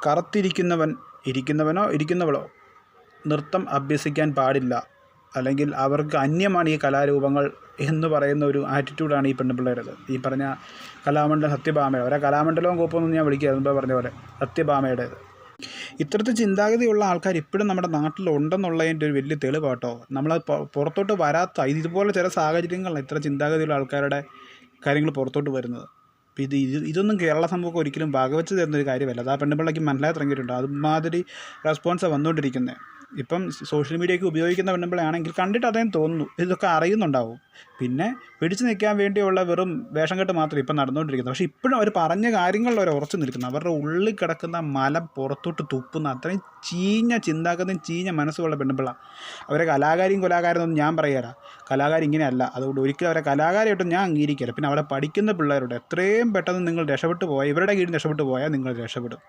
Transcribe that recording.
കറുത്തിരിക്കുന്നവൻ ഇരിക്കുന്നവളോ നൃത്തം അഭ്യസിക്കാൻ പാടില്ല, അല്ലെങ്കിൽ അവർക്ക് അന്യമാണ് ഈ കലാരൂപങ്ങൾ എന്ന് പറയുന്ന ഒരു ആറ്റിറ്റ്യൂഡാണ് ഈ പെൺപിള്ളേരുത്. ഈ പറഞ്ഞ കലാമണ്ഡലം സത്യഭാമയുടെ, അവരെ കലാമണ്ഡലവും കോപ്പമൊന്നും ഞാൻ വിളിക്കുക, മുമ്പേ പറഞ്ഞ പോലെ സത്യഭാമയുടേത്. ഇത്തരത്തിൽ ചിന്താഗതിയുള്ള ആൾക്കാർ ഇപ്പോഴും നമ്മുടെ നാട്ടിലുണ്ടെന്നുള്ളതിൻ്റെ ഒരു വലിയ തെളിവാട്ടോ. നമ്മൾ പുറത്തോട്ട് വരാത്ത ഇതുപോലെ ചില സാഹചര്യങ്ങളിലാണ് ഇത്ര ചിന്താഗതിയുള്ള ആൾക്കാരുടെ കാര്യങ്ങൾ പുറത്തോട്ട് വരുന്നത്. അപ്പോൾ ഇതൊന്നും കേരള സമൂഹം ഒരിക്കലും വകവെച്ച് തരുന്നൊരു കാര്യമല്ല. അത് ആ പെൺപിള്ളയ്ക്ക് മനസ്സിലായി തുടങ്ങിയിട്ടുണ്ട്. അതുമാതിരി റെസ്പോൺസാണ് വന്നുകൊണ്ടിരിക്കുന്നത്. ഇപ്പം സോഷ്യൽ മീഡിയയൊക്കെ ഉപയോഗിക്കുന്ന പെൺപിള്ളയാണെങ്കിൽ കണ്ടിട്ട് അദ്ദേഹം തോന്നുന്നു ഇതൊക്കെ അറിയുന്നുണ്ടാവും. പിന്നെ പിടിച്ചു നിൽക്കാൻ വേണ്ടിയുള്ള വെറും വേഷം കെട്ട് മാത്രമേ ഇപ്പം നടന്നുകൊണ്ടിരിക്കുന്നത്. പക്ഷേ ഇപ്പോഴും അവർ പറഞ്ഞ കാര്യങ്ങളിൽ അവർ ഉറച്ചു നിൽക്കുന്നു. അവരുടെ ഉള്ളിൽ കിടക്കുന്ന മല പുറത്തോട്ട് തുപ്പുന്ന അത്രയും ചീഞ്ഞ ചിന്താഗതിയും ചീഞ്ഞ മനസ്സുള്ള പെൺപിള്ള. അവരെ കൊലാകാരെന്നൊന്നും ഞാൻ പറയാല. കലാകാരി ഇങ്ങനെയല്ല. അതുകൊണ്ട് ഒരിക്കലും അവരെ കലാകാരിയായിട്ടും ഞാൻ അംഗീകരിക്കില്ല. പിന്നെ അവിടെ പഠിക്കുന്ന പിള്ളേരോട് എത്രയും പെട്ടെന്ന് നിങ്ങൾ രക്ഷപ്പെട്ടു പോയാൽ, ഇവരുടെ കീഴിൽ രക്ഷപ്പെട്ടു പോയാൽ നിങ്ങൾ രക്ഷപ്പെടും.